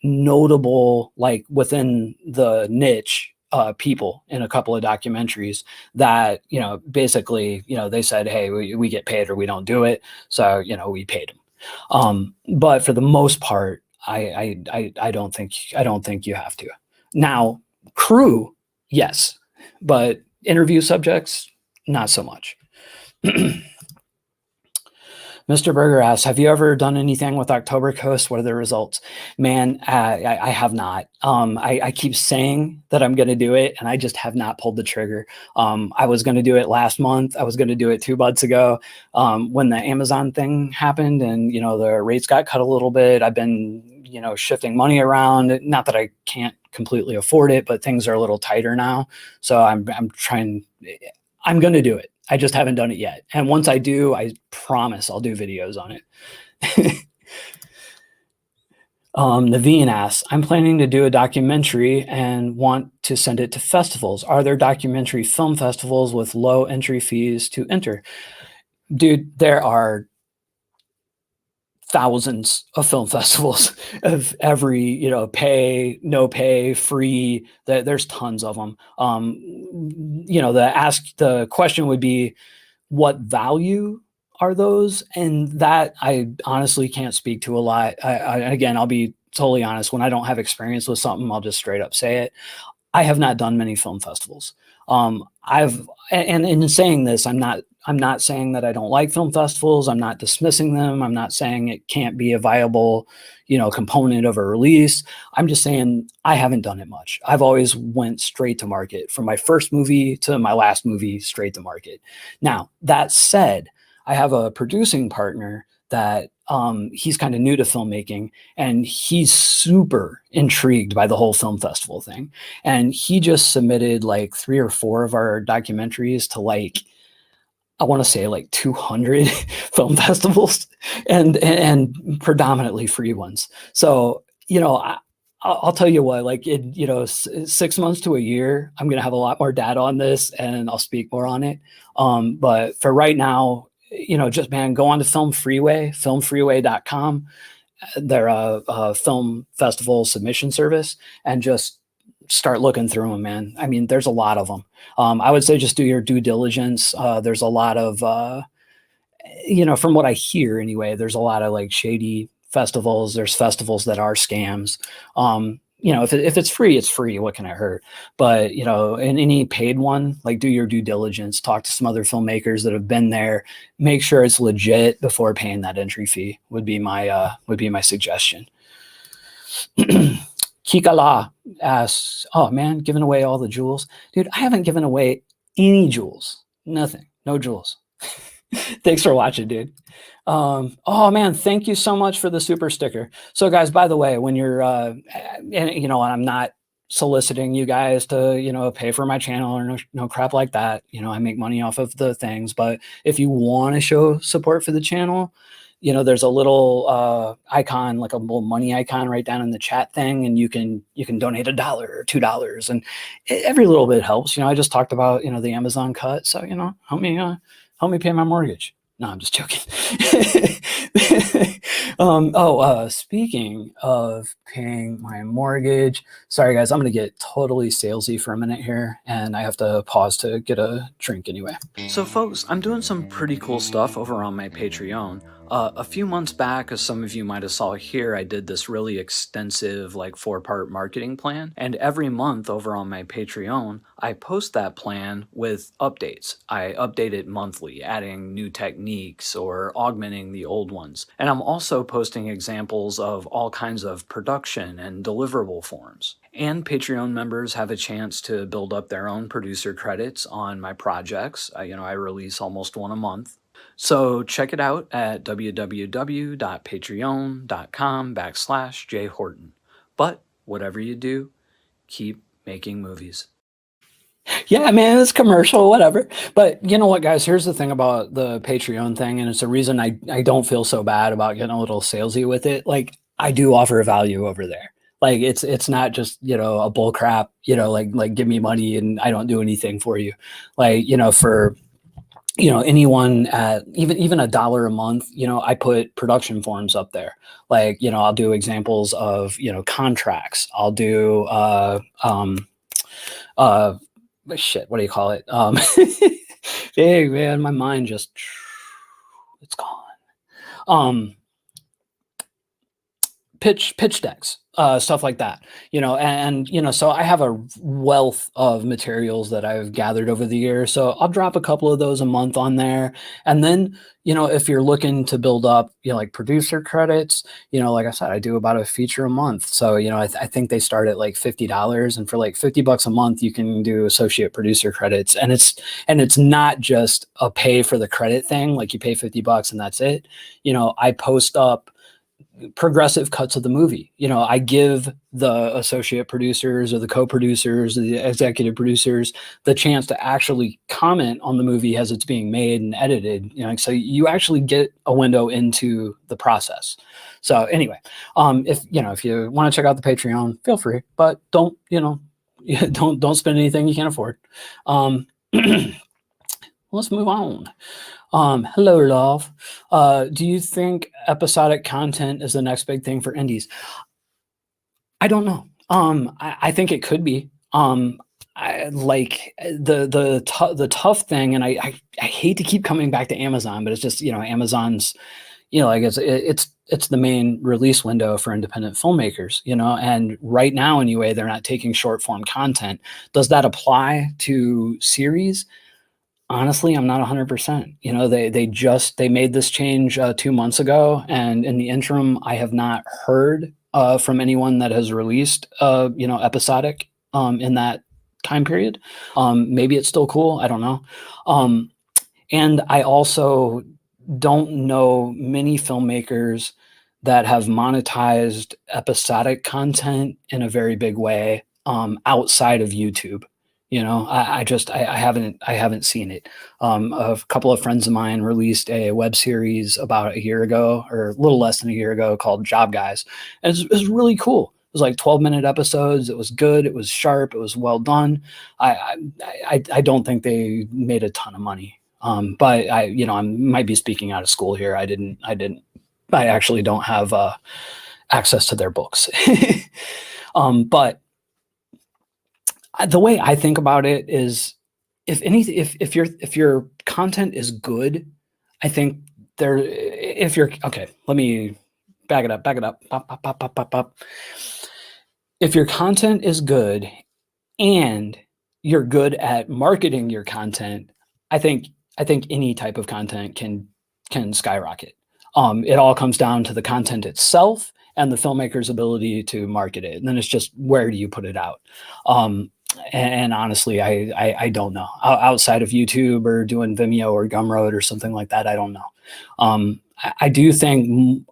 notable, like within the niche, people in a couple of documentaries that, basically, they said, hey, we get paid or we don't do it. So, we paid them. But for the most part, I don't think you have to. Now, crew, yes, but interview subjects, not so much. Mr. Berger asks, have you ever done anything with October Coast? What are the results? Man, I have not. I keep saying that I'm going to do it, and I just have not pulled the trigger. I was going to do it last month. I was going to do it 2 months ago when the Amazon thing happened and, the rates got cut a little bit. I've been, shifting money around. Not that I can't completely afford it, but things are a little tighter now. So I'm going to do it. I just haven't done it yet. And once I do, I promise I'll do videos on it. Naveen asks, I'm planning to do a documentary and want to send it to festivals. Are there documentary film festivals with low entry fees to enter? Dude, there are thousands of film festivals of every, pay, no pay, free. There's tons of them. The question would be, what value are those? And that I honestly can't speak to a lot. Again, I'll be totally honest. When I don't have experience with something, I'll just straight up say it. I have not done many film festivals. And in saying this, I'm not saying that I don't like film festivals. I'm not dismissing them. I'm not saying it can't be a viable, component of a release. I'm just saying I haven't done it much. I've always went straight to market, from my first movie to my last movie, straight to market. Now, that said, I have a producing partner that he's kind of new to filmmaking, and he's super intrigued by the whole film festival thing. And he just submitted like 3 or 4 of our documentaries to like, I want to say like 200 film festivals, and predominantly free ones. So, I'll tell you what, like in, 6 months to a year, I'm going to have a lot more data on this and I'll speak more on it. But for right now, just, man, go on to filmfreeway.com. They're a film festival submission service, and just start looking through them, man. I mean, there's a lot of them. I would say just do your due diligence. There's a lot of, from what I hear anyway, there's a lot of like shady festivals. There's festivals that are scams. If it's free, it's free. What can it hurt? But, in any paid one, like, do your due diligence, talk to some other filmmakers that have been there, make sure it's legit before paying that entry fee would be my suggestion. Kikala asks, oh man, giving away all the jewels. Dude, I haven't given away any jewels. Nothing. No jewels. Thanks for watching, dude. Oh man, thank you so much for the super sticker. So guys, by the way, when you're, and I'm not soliciting you guys to, pay for my channel or no crap like that. I make money off of the things, but if you want to show support for the channel, there's a little icon, like a little money icon right down in the chat thing, and you can donate $1 or $2, and every little bit helps. I just talked about the Amazon cut, so help me pay my mortgage. No, I'm just joking. Speaking of paying my mortgage, sorry guys, I'm gonna get totally salesy for a minute here, and I have to pause to get a drink anyway. So folks, I'm doing some pretty cool stuff over on my Patreon. A few months back, as some of you might have saw here, I did this really extensive like 4-part marketing plan, and every month over on my Patreon, I post that plan with updates. I update it monthly, adding new techniques or augmenting the old ones. And I'm also posting examples of all kinds of production and deliverable forms. And Patreon members have a chance to build up their own producer credits on my projects. I release almost one a month. So check it out at www.patreon.com/jhorton. But whatever you do, keep making movies. Yeah, man, it's commercial, whatever. But you know what, guys? Here's the thing about the Patreon thing, and it's a reason I don't feel so bad about getting a little salesy with it. Like, I do offer value over there. Like, it's not just, a bull crap, like give me money and I don't do anything for you. Like, for anyone at even $1 a month, I put production forms up there. Like, I'll do examples of, contracts. I'll do, shit, what do you call it? Hey man, my mind just, it's gone. Pitch decks, stuff like that, so I have a wealth of materials that I've gathered over the years. So I'll drop a couple of those a month on there. And then, if you're looking to build up, like producer credits, like I said, I do about a feature a month. So, I think they start at like $50, and for like $50 a month, you can do associate producer credits. And it's not just a pay for the credit thing. Like, you pay $50 and that's it. I post up progressive cuts of the movie. I give the associate producers or the co-producers, the executive producers, the chance to actually comment on the movie as it's being made and edited. So you actually get a window into the process. So anyway, if you want to check out the Patreon, feel free, but don't spend anything you can't afford. Let's move on. Hello, love. Do you think episodic content is the next big thing for indies? I don't know. I think it could be. I like the tough thing, and I hate to keep coming back to Amazon, but it's just, Amazon's, like it's the main release window for independent filmmakers, and right now anyway, they're not taking short form content. Does that apply to series? Honestly, I'm not 100%. They made this change 2 months ago, and in the interim, I have not heard from anyone that has released episodic in that time period. Maybe it's still cool. I don't know. And I also don't know many filmmakers that have monetized episodic content in a very big way outside of YouTube. I haven't seen it. A couple of friends of mine released a web series about a year ago, or a little less than a year ago, called Job Guys, and it was really cool. It was like 12-minute episodes. It was good. It was sharp. It was well done. I don't think they made a ton of money. But I might be speaking out of school here. I actually don't have access to their books. But the way I think about it is, if your content is good, I think let me back it up. Pop, pop, pop, pop, pop, pop. If your content is good and you're good at marketing your content, I think any type of content can skyrocket. It all comes down to the content itself and the filmmaker's ability to market it. And then it's just, where do you put it out? And honestly, I don't know. Outside of YouTube or doing Vimeo or Gumroad or something like that, I don't know. I do think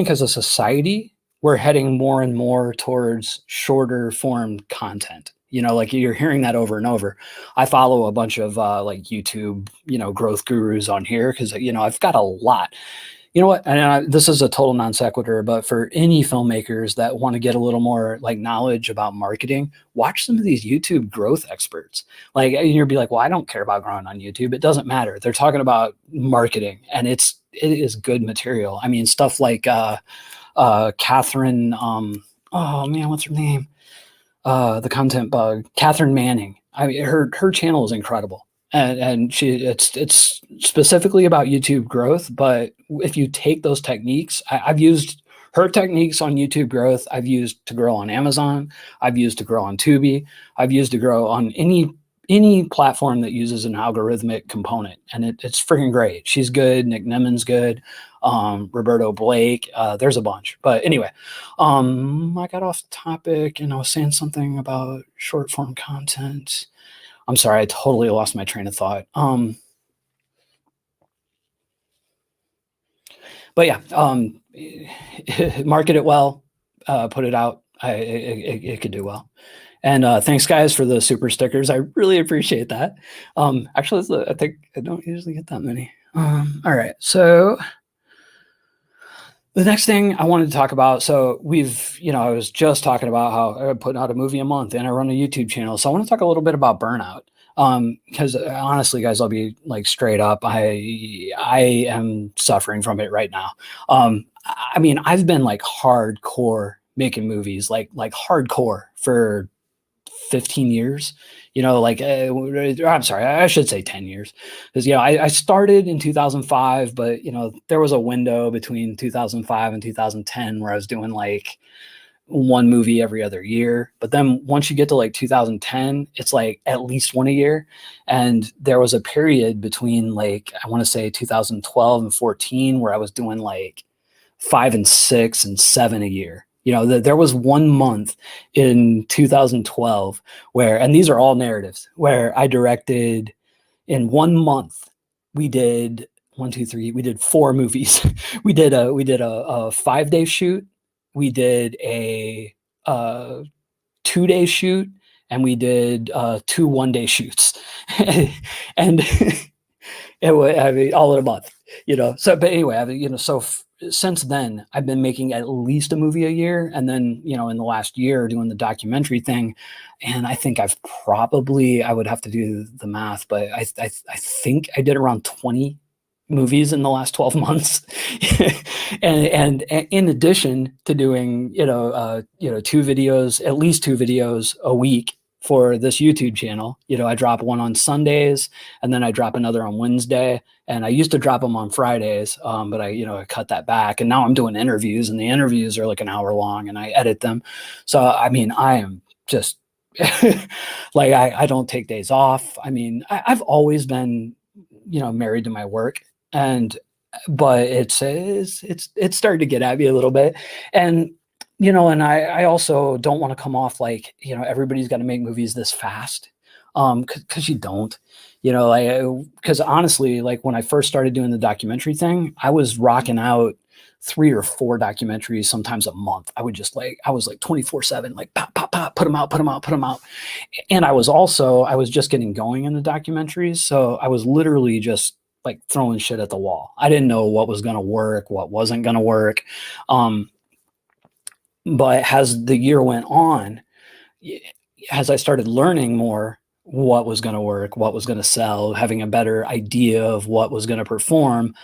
as a society, we're heading more and more towards shorter form content. Like you're hearing that over and over. I follow a bunch of like YouTube, growth gurus on here because, I've got a lot. You know what? And this is a total non sequitur, but for any filmmakers that want to get a little more like knowledge about marketing, watch some of these YouTube growth experts. Like, you'll be like, well, I don't care about growing on YouTube. It doesn't matter. They're talking about marketing, and it is good material. I mean, stuff like Catherine, oh man, what's her name? The content bug, Catherine Manning. I mean, her channel is incredible. And it's specifically about YouTube growth. But if you take those techniques, I've used her techniques on YouTube growth. I've used to grow on Amazon. I've used to grow on Tubi. I've used to grow on any platform that uses an algorithmic component. And it's freaking great. She's good. Nick Nemen's good. Roberto Blake. There's a bunch. But anyway, I got off the topic and I was saying something about short form content. I'm sorry, I totally lost my train of thought. But yeah, market it well, put it out. It could do well. And thanks, guys, for the super stickers. I really appreciate that. Actually, I think I don't usually get that many. All right, so the next thing I wanted to talk about, so I was just talking about how I'm putting out a movie a month and I run a YouTube channel. So I want to talk a little bit about burnout. Because honestly, guys, I'll be like straight up. I am suffering from it right now. I mean, I've been like hardcore making movies, like hardcore for 15 years. I'm sorry, I should say 10 years, because I started in 2005, but there was a window between 2005 and 2010 where I was doing like one movie every other year. But then once you get to like 2010, it's like at least one a year. And there was a period between like, I want to say 2012 and 14 where I was doing like 5 and 6 and 7 a year. There was 1 month in 2012 where, and these are all narratives, where I directed in 1 month. We did 1, 2, 3. We did 4 movies. we did a 5-day shoot. We did a 2-day shoot, and we did 2 1-day shoots, and it was all in a month. So, but anyway, since then I've been making at least a movie a year, and then in the last year doing the documentary thing, and I think I would have to do the math, but I think I did around 20 movies in the last 12 months. and in addition to doing 2 videos, at least 2 videos a week for this YouTube channel. I drop one on Sundays, and then I drop another on Wednesday, and I used to drop them on Fridays, but I cut that back, and now I'm doing interviews, and the interviews are like an hour long, and I edit them. So I mean, I am just like, I don't take days off. I mean, I've always been married to my work, but it's starting to get at me a little bit. And and I also don't want to come off like everybody's got to make movies this fast. Because you don't, because honestly, like when I first started doing the documentary thing, I was rocking out 3 or 4 documentaries, sometimes a month. I was like 24/7, like pop, pop, pop, put them out, put them out, put them out. And I was just getting going in the documentaries. So I was literally just like throwing shit at the wall. I didn't know what was going to work, what wasn't going to work. But as the year went on, as I started learning more what was going to work, what was going to sell, having a better idea of what was going to perform,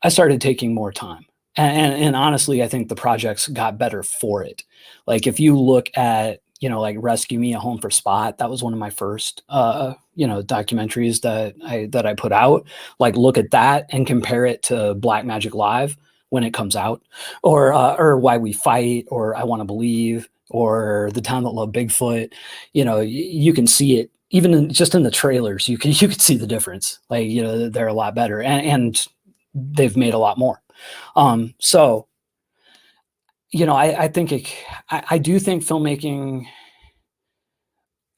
I started taking more time. And honestly, I think the projects got better for it. Like if you look at, like Rescue Me, A Home for Spot, that was one of my first, documentaries that I put out. Like look at that and compare it to Black Magic Live when it comes out, or Why We Fight, or I Want to Believe, or The Town That Loved Bigfoot. You can see it even just in the trailers. You can see the difference. Like they're a lot better, and they've made a lot more. So I think I do think filmmaking,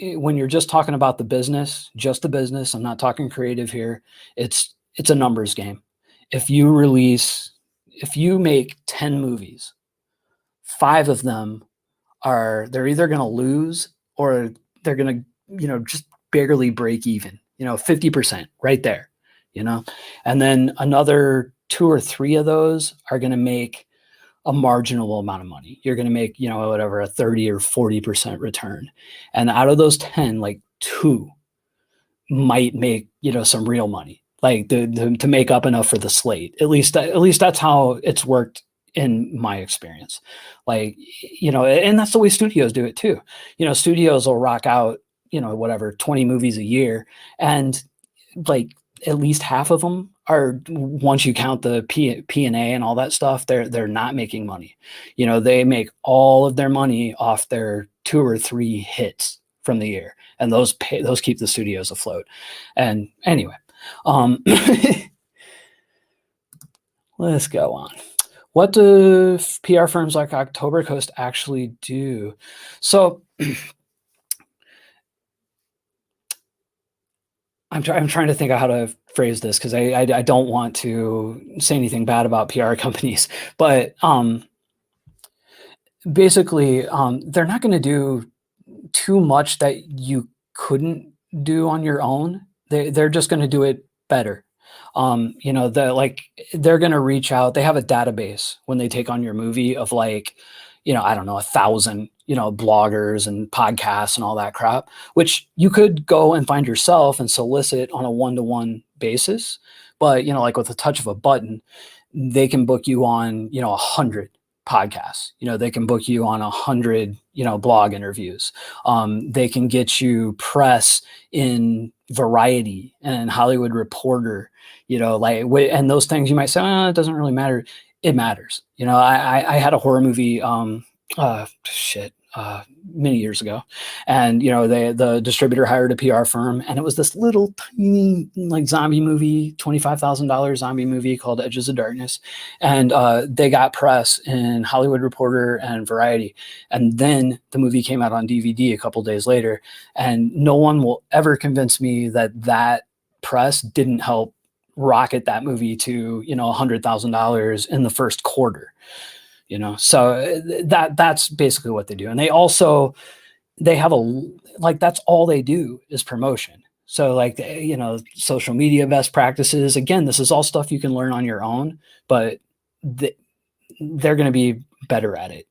when you're just talking about the business, just the business, I'm not talking creative here. It's a numbers game. If you make 10 movies, 5 of them they're either going to lose or they're going to, just barely break even, 50% right there, and then another 2 or 3 of those are going to make a marginal amount of money. You're going to make, whatever, a 30 or 40% return. And out of those 10, like 2 might make, some real money, like to make up enough for the slate. At least that's how it's worked in my experience. Like, and that's the way studios do it too. Studios will rock out, whatever, 20 movies a year. And like at least half of them are, once you count the P&A and all that stuff, they're not making money. They make all of their money off their 2 or 3 hits from the year, and those keep the studios afloat. And anyway, let's go on. What do PR firms like October Coast actually do? So I'm trying to think of how to phrase this, because I don't want to say anything bad about PR companies, but basically they're not going to do too much that you couldn't do on your own. They're just going to do it better. They're going to reach out. They have a database when they take on your movie of like, I don't know, 1,000, bloggers and podcasts and all that crap, which you could go and find yourself and solicit on a one-to-one basis. But, like with a touch of a button, they can book you on, 100 podcasts. They can book you on 100, blog interviews. They can get you press in Variety and Hollywood Reporter, and those things you might say, it doesn't really matter. It matters. I had a horror movie, many years ago, and the distributor hired a PR firm, and it was this little tiny like zombie movie, $25,000 zombie movie called Edges of Darkness, and they got press in Hollywood Reporter and Variety, and then the movie came out on DVD a couple days later, and no one will ever convince me that press didn't help rocket that movie to $100,000 in the first quarter. So that's basically what they do. And they have that's all they do is promotion. So like, social media best practices, again, this is all stuff you can learn on your own, but they're going to be better at it.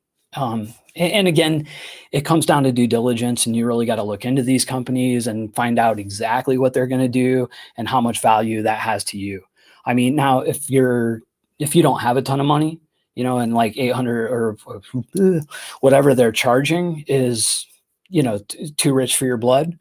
And again, it comes down to due diligence, and you really got to look into these companies and find out exactly what they're going to do and how much value that has to you. I mean, now if you don't have a ton of money, and like 800 or whatever they're charging is, too rich for your blood.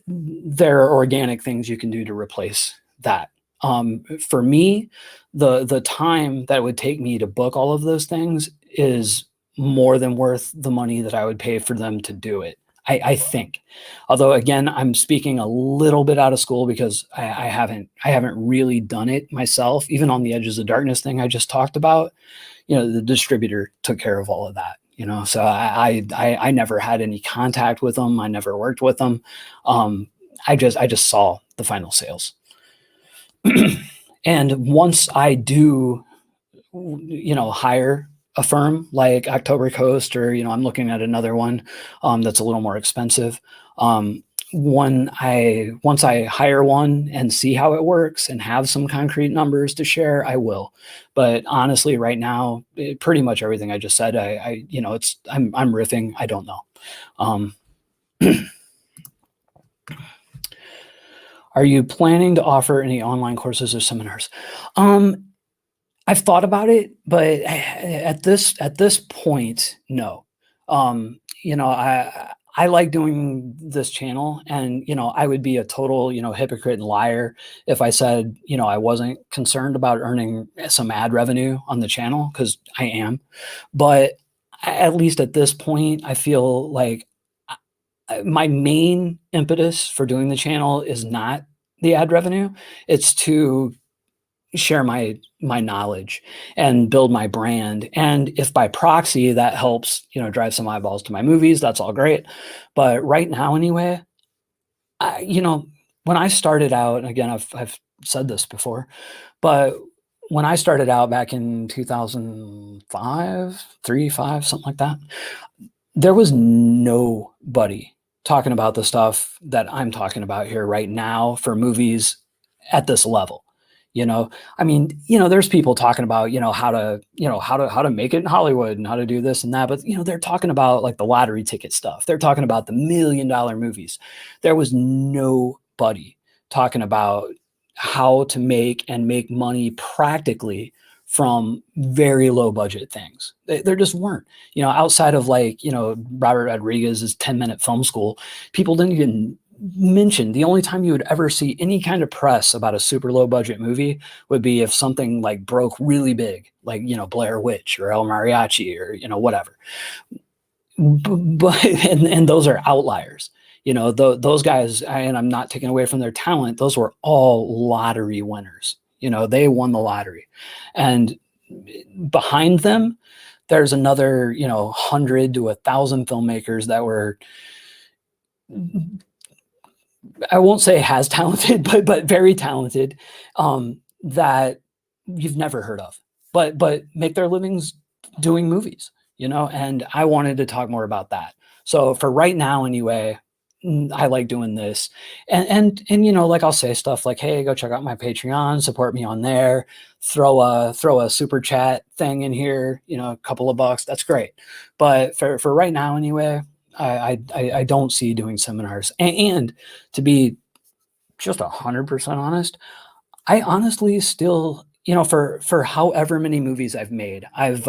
There are organic things you can do to replace that. For me, the time that it would take me to book all of those things is more than worth the money that I would pay for them to do it. I think, although again, I'm speaking a little bit out of school because I haven't really done it myself. Even on the Edges of Darkness thing I just talked about, the distributor took care of all of that. So I never had any contact with them. I never worked with them. I just saw the final sales. And once I do, hire a firm like October Coast, or, I'm looking at another one that's a little more expensive. Once I hire one and see how it works and have some concrete numbers to share, I will. But honestly, right now, pretty much everything I just said, I'm riffing. I don't know. Are you planning to offer any online courses or seminars? I've thought about it, but at this point, no. I like doing this channel, and I would be a total hypocrite and liar if I said I wasn't concerned about earning some ad revenue on the channel, because I am. But at least at this point, I feel like my main impetus for doing the channel is not the ad revenue. It's to share my knowledge and build my brand. And if by proxy that helps, drive some eyeballs to my movies, that's all great. But right now, anyway, when I started out, and again, I've said this before, but when I started out back in 2005, 3, 5, something like that, there was nobody talking about the stuff that I'm talking about here right now for movies at this level. There's people talking about, how to make it in Hollywood and how to do this and that, but they're talking about like the lottery ticket stuff. They're talking about the $1 million movies. There was nobody talking about how to make money practically from very low budget things. There just weren't, outside of Robert Rodriguez's 10-minute film school, people didn't even mention. The only time you would ever see any kind of press about a super low budget movie would be if something like broke really big, like, Blair Witch or El Mariachi or, whatever. But and those are outliers. Those guys, and I'm not taking away from their talent, those were all lottery winners. They won the lottery. And behind them, there's another, 100 to 1,000 filmmakers that were, I won't say as talented, but very talented, that you've never heard of, but make their livings doing movies, and I wanted to talk more about that. So for right now, anyway, I like doing this, and like I'll say stuff like, hey, go check out my Patreon, support me on there, throw a super chat thing in here, a couple of bucks, that's great. But for right now, anyway, I don't see doing seminars. And to be just 100% honest, I honestly still, for however many movies I've made, I've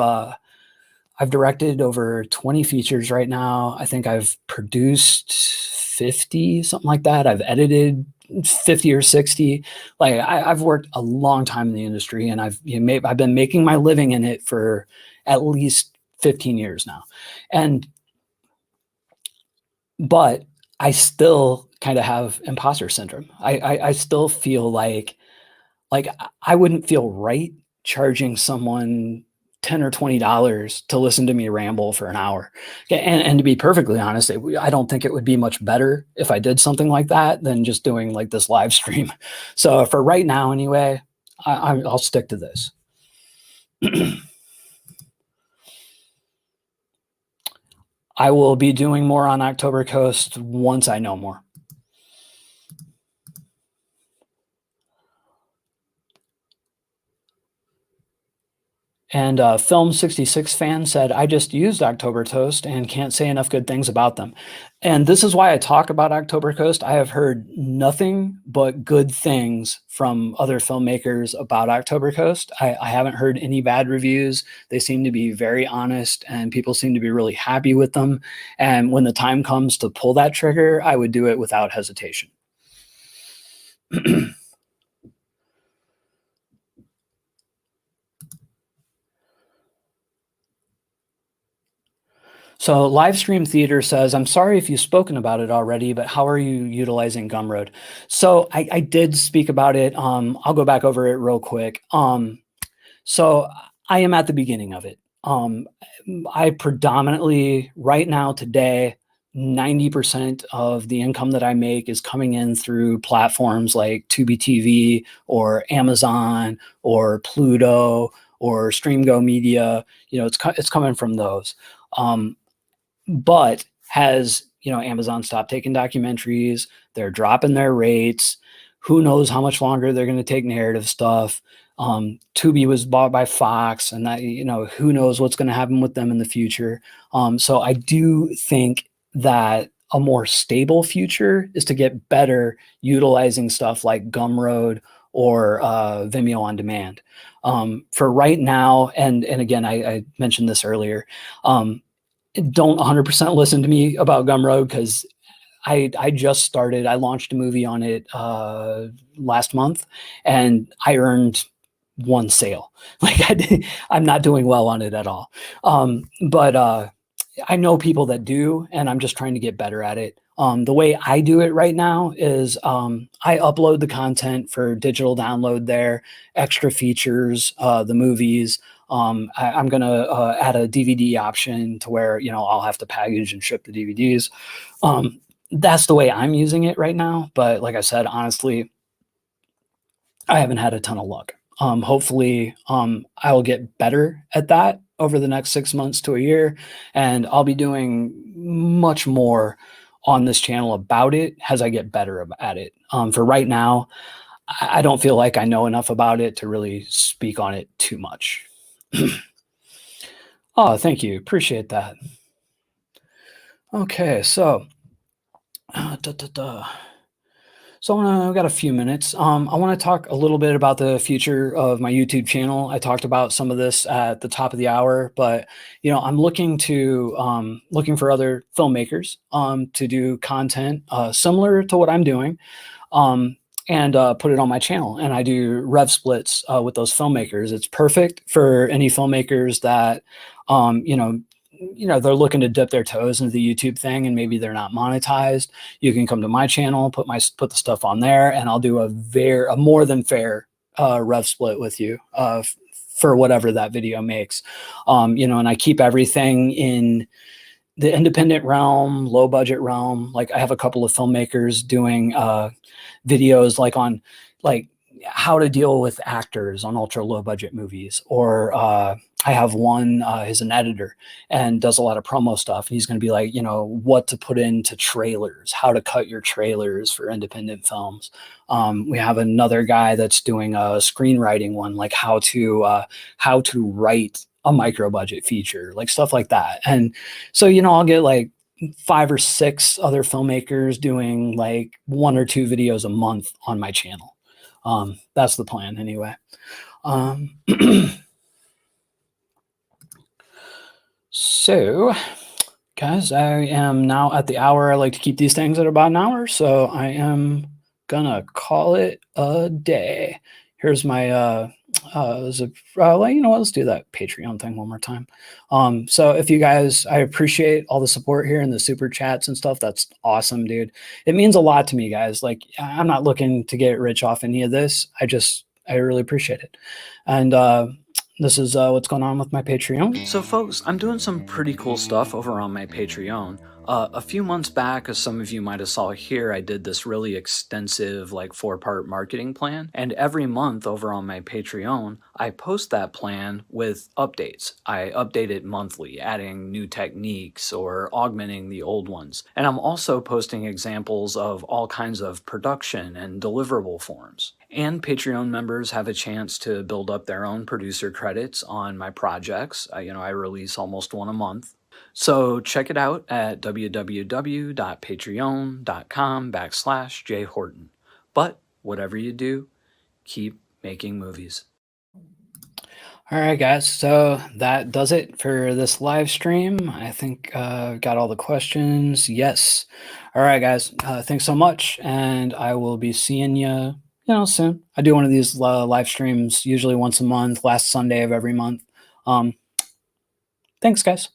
directed over 20 features right now. I think I've produced 50, something like that. I've edited 50 or 60. Like I've worked a long time in the industry, and I've been making my living in it for at least 15 years now. But I still kind of have imposter syndrome. I still feel like I wouldn't feel right charging someone $10 or $20 to listen to me ramble for an hour. And to be perfectly honest, I don't think it would be much better if I did something like that than just doing like this live stream. So for right now, anyway, I'll stick to this. I will be doing more on October Coast once I know more. And Film 66 fan said, I just used October Toast and can't say enough good things about them. And this is why I talk about October Coast. I have heard nothing but good things from other filmmakers about October Coast. I haven't heard any bad reviews. They seem to be very honest, and people seem to be really happy with them. And when the time comes to pull that trigger, I would do it without hesitation. So Livestream Theater says, I'm sorry if you've spoken about it already, but how are you utilizing Gumroad? So I did speak about it. I'll go back over it real quick. So I am at the beginning of it. I predominantly, right now, today, 90% of the income that I make is coming in through platforms like Tubi TV or Amazon or Pluto or StreamGo Media. It's coming from those. But has Amazon stopped taking documentaries? They're dropping their rates. Who knows how much longer they're going to take narrative stuff? Tubi was bought by Fox, and that who knows what's going to happen with them in the future. So I do think that a more stable future is to get better utilizing stuff like Gumroad or Vimeo on demand. For right now, and again, I mentioned this earlier. Don't 100% listen to me about Gumroad, because I just started. I launched a movie on it last month, and I earned one sale. Like I'm not doing well on it at all. But I know people that do, and I'm just trying to get better at it. The way I do it right now is I upload the content for digital download there, extra features, the movies. I'm going to add a DVD option to where, I'll have to package and ship the DVDs. That's the way I'm using it right now. But like I said, honestly, I haven't had a ton of luck. Hopefully, I will get better at that over the next 6 months to a year, and I'll be doing much more on this channel about it as I get better at it. For right now, I don't feel like I know enough about it to really speak on it too much. Oh, thank you. Appreciate that. Okay, so So I've got a few minutes. I want to talk a little bit about the future of my YouTube channel. I talked about some of this at the top of the hour, but I'm looking for other filmmakers to do content similar to what I'm doing, and put it on my channel. And I do rev splits with those filmmakers. It's perfect for any filmmakers that they're looking to dip their toes into the YouTube thing, and maybe they're not monetized. You can come to my channel, put the stuff on there, and I'll do a more than fair rev split with you for whatever that video makes. And I keep everything in the independent realm, low budget realm. Like I have a couple of filmmakers doing videos on how to deal with actors on ultra low budget movies, or I have one, he's an editor and does a lot of promo stuff. And he's going to be like, what to put into trailers, how to cut your trailers for independent films. We have another guy that's doing a screenwriting one, like how to write a micro budget feature, like stuff like that. And so, I'll get like 5 or 6 other filmmakers doing like 1 or 2 videos a month on my channel. That's the plan anyway. So, guys, I am now at the hour. I like to keep these things at about an hour, so I am gonna call it a day. Here's my let's do that Patreon thing one more time. So if you guys, I appreciate all the support here and the super chats and stuff. That's awesome, dude. It means a lot to me, guys. Like, I'm not looking to get rich off any of this. I really appreciate it. And this is what's going on with my Patreon. So folks, I'm doing some pretty cool stuff over on my Patreon. A few months back, as some of you might have saw here, I did this really extensive 4-part marketing plan. And every month over on my Patreon, I post that plan with updates. I update it monthly, adding new techniques or augmenting the old ones. And I'm also posting examples of all kinds of production and deliverable forms. And Patreon members have a chance to build up their own producer credits on my projects. I release almost one a month. So check it out at www.patreon.com/jhorton. But whatever you do, keep making movies. All right, guys. So that does it for this live stream. I think got all the questions. Yes. All right, guys. Thanks so much. And I will be seeing you, soon. I do one of these live streams usually once a month, last Sunday of every month. Thanks, guys.